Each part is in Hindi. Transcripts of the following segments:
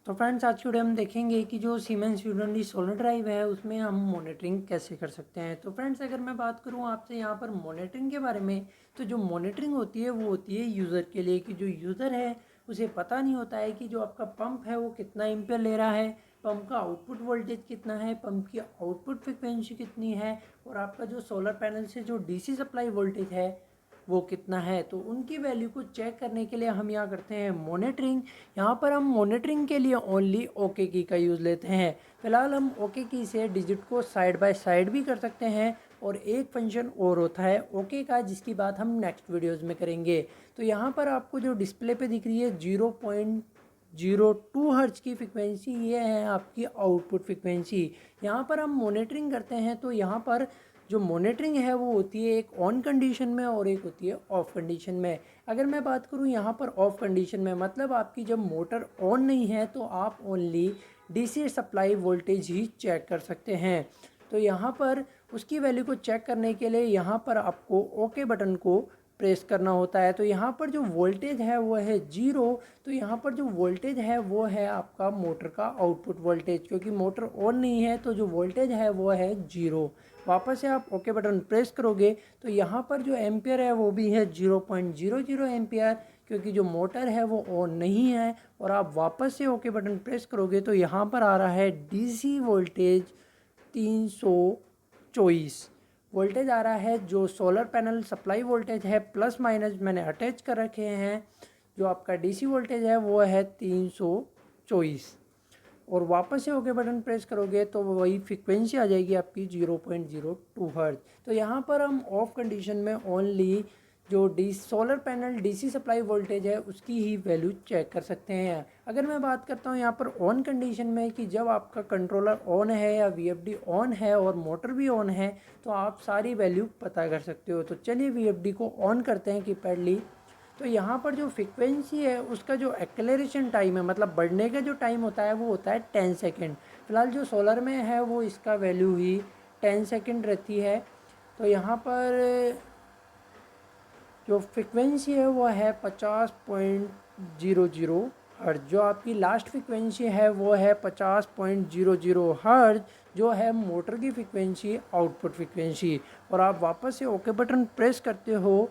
तो फ्रेंड्स आज की वीडियो हम देखेंगे कि जो सीमेंस यूनिटी सोलर ड्राइव है उसमें हम मॉनिटरिंग कैसे कर सकते हैं। तो फ्रेंड्स अगर मैं बात करूं आपसे यहाँ पर मॉनिटरिंग के बारे में, तो जो मॉनिटरिंग होती है वो होती है यूज़र के लिए, कि जो यूज़र है उसे पता नहीं होता है कि जो आपका पंप है वो कितना एम्पियर ले रहा है, पंप का आउटपुट वोल्टेज कितना है, पंप की आउटपुट फ्रिक्वेंसी कितनी है, और आपका जो सोलर पैनल से जो डीसी सप्लाई वोल्टेज है वो कितना है। तो उनकी वैल्यू को चेक करने के लिए हम यहाँ करते हैं मॉनिटरिंग। यहाँ पर हम मॉनिटरिंग के लिए ओनली ओके की का यूज़ लेते हैं। फिलहाल हम ओके की से डिजिट को साइड बाय साइड भी कर सकते हैं, और एक फंक्शन और होता है ओके का जिसकी बात हम नेक्स्ट वीडियोज़ में करेंगे। तो यहाँ पर आपको जो डिस्प्ले पे दिख रही है 0.02 हर्ट्ज की फ्रिक्वेंसी, ये है आपकी आउटपुट फ्रिक्वेंसी। यहाँ पर हम मॉनिटरिंग करते हैं तो यहाँ पर जो मॉनिटरिंग है वो होती है एक ऑन कंडीशन में और एक होती है ऑफ कंडीशन में। अगर मैं बात करूँ यहाँ पर ऑफ कंडीशन में, मतलब आपकी जब मोटर ऑन नहीं है तो आप ओनली डीसी सप्लाई वोल्टेज ही चेक कर सकते हैं। तो यहाँ पर उसकी वैल्यू को चेक करने के लिए यहाँ पर आपको ओके बटन को प्रेस करना होता है। तो यहाँ पर जो वोल्टेज है वो है 0। तो यहाँ पर जो वोल्टेज है वो है आपका मोटर का आउटपुट वोल्टेज, क्योंकि मोटर ऑन नहीं है तो जो वोल्टेज है वो है 0। वापस से आप ओके बटन प्रेस करोगे तो यहाँ पर जो एम्पियर है वो भी है 0.00 एम्पियर, क्योंकि जो मोटर है वो ऑन नहीं है। और आप वापस से ओके बटन प्रेस करोगे तो यहाँ पर आ रहा है डीसी वोल्टेज 324 वोल्टेज आ रहा है। जो सोलर पैनल सप्लाई वोल्टेज है प्लस माइनस मैंने अटैच कर रखे हैं, जो आपका डीसी वोल्टेज है वो है 324। और वापस से ओके बटन प्रेस करोगे तो वही फ्रिक्वेंसी आ जाएगी आपकी 0.02 हर्ट्ज। तो यहाँ पर हम ऑफ कंडीशन में ओनली जो D solar panel DC supply voltage है उसकी ही वैल्यू चेक कर सकते हैं। अगर मैं बात करता हूँ यहाँ पर ऑन कंडीशन में, कि जब आपका कंट्रोलर ऑन है या वीएफडी ऑन है और मोटर भी ऑन है तो आप सारी वैल्यू पता कर सकते हो। तो चलिए वीएफडी को ऑन करते हैं कीपैडली। तो यहाँ पर जो फ्रिक्वेंसी है उसका जो एक्सेलरेशन टाइम है, मतलब बढ़ने का जो टाइम होता है वो होता है 10 सेकेंड। फिलहाल जो सोलर में है वो इसका वैल्यू ही 10 सेकेंड रहती है। तो यहाँ पर जो फ्रिक्वेंसी है वो है 50.00 हर्ट्ज। जो आपकी लास्ट फ्रिक्वेंसी है वो है 50.00 हर्ट्ज, जो है मोटर की फ्रिक्वेंसी आउटपुट फ्रिक्वेंसी। और आप वापस से ओके बटन प्रेस करते हो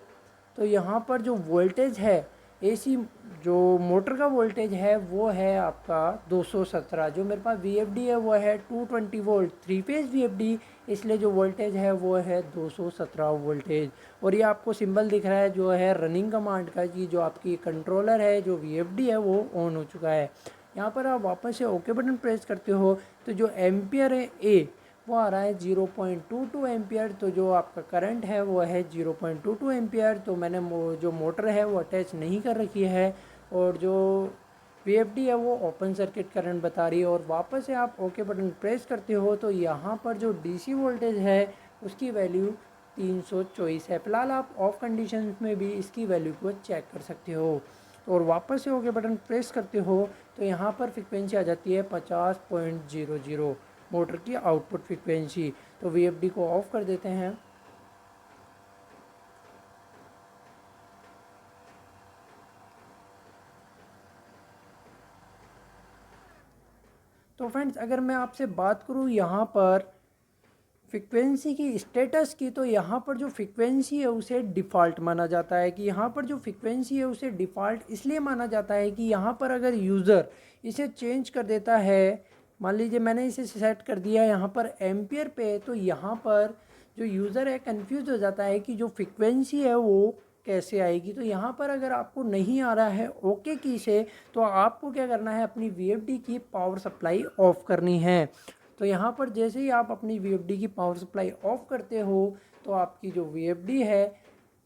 तो यहाँ पर जो वोल्टेज है एसी, जो मोटर का वोल्टेज है वो है आपका 217। जो मेरे पास वीएफडी है वो है 220 वोल्ट 3 फेज वीएफडी, इसलिए जो वोल्टेज है वो है 217 वोल्टेज। और ये आपको सिंबल दिख रहा है जो है रनिंग कमांड का, कि जो आपकी कंट्रोलर है जो वीएफडी है वो ऑन हो चुका है। यहाँ पर आप वापस से ओके बटन प्रेस करते हो तो जो एम्पियर है ए वो आ रहा है 0.22 एम्पियर। तो जो आपका करंट है वो है 0.22 एम्पियर। तो मैंने जो मोटर है वो अटैच नहीं कर रखी है, और जो वीएफडी है वो ओपन सर्किट करंट बता रही है। और वापस से आप ओके बटन प्रेस करते हो तो यहाँ पर जो डीसी वोल्टेज है उसकी वैल्यू 324 है। फिलहाल आप ऑफ कंडीशन में भी इसकी वैल्यू को चेक कर सकते हो। और वापस से ओके बटन प्रेस करते हो तो यहाँ पर फ्रिक्वेंसी आ जाती है 50.00 मोटर की आउटपुट फ्रिक्वेंसी। तो वीएफडी को ऑफ कर देते हैं। तो फ्रेंड्स अगर मैं आपसे बात करूँ यहाँ पर फ्रिक्वेंसी की स्टेटस की, तो यहाँ पर जो फ्रिक्वेंसी है उसे डिफ़ॉल्ट माना जाता है। कि यहाँ पर जो फ्रिक्वेंसी है उसे डिफ़ॉल्ट इसलिए माना जाता है कि यहाँ पर अगर यूज़र इसे चेंज कर देता है, मान लीजिए मैंने इसे सेट कर दिया यहाँ पर एम्पियर पे, तो यहाँ पर जो यूज़र है कंफ्यूज हो जाता है कि जो फ्रिक्वेंसी है वो कैसे आएगी। तो यहाँ पर अगर आपको नहीं आ रहा है ओके की से, तो आपको क्या करना है, अपनी वीएफडी की पावर सप्लाई ऑफ करनी है। तो यहाँ पर जैसे ही आप अपनी वीएफडी की पावर सप्लाई ऑफ करते हो तो आपकी जो वीएफडी है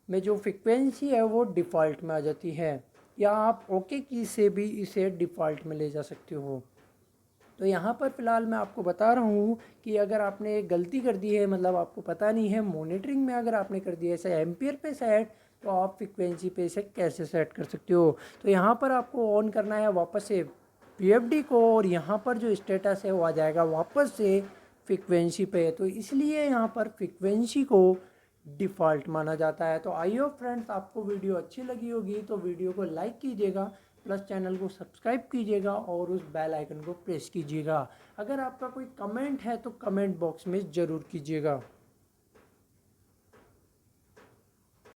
में जो फ्रिक्वेंसी है वो डिफ़ॉल्ट में आ जाती है, या आप ओके की से भी इसे डिफ़ॉल्ट में ले जा सकते हो। तो यहाँ पर फ़िलहाल मैं आपको बता रहा हूँ कि अगर आपने गलती कर दी है, मतलब आपको पता नहीं है मॉनिटरिंग में अगर आपने कर दिया ऐसे एम्पियर पे सेट, तो आप फ्रिक्वेंसी पे इसे कैसे सेट कर सकते हो। तो यहाँ पर आपको ऑन करना है वापस से वीएफडी को, और यहाँ पर जो स्टेटस है वो आ जाएगा वापस से फ्रिक्वेंसी पे। तो इसलिए यहाँ पर फ्रिक्वेंसी को डिफ़ॉल्ट माना जाता है। तो आई होप फ्रेंड्स आपको वीडियो अच्छी लगी होगी, तो वीडियो को लाइक कीजिएगा, प्लस चैनल को सब्सक्राइब कीजिएगा और उस बेल आइकन को प्रेस कीजिएगा। अगर आपका कोई कमेंट है तो कमेंट बॉक्स में ज़रूर कीजिएगा।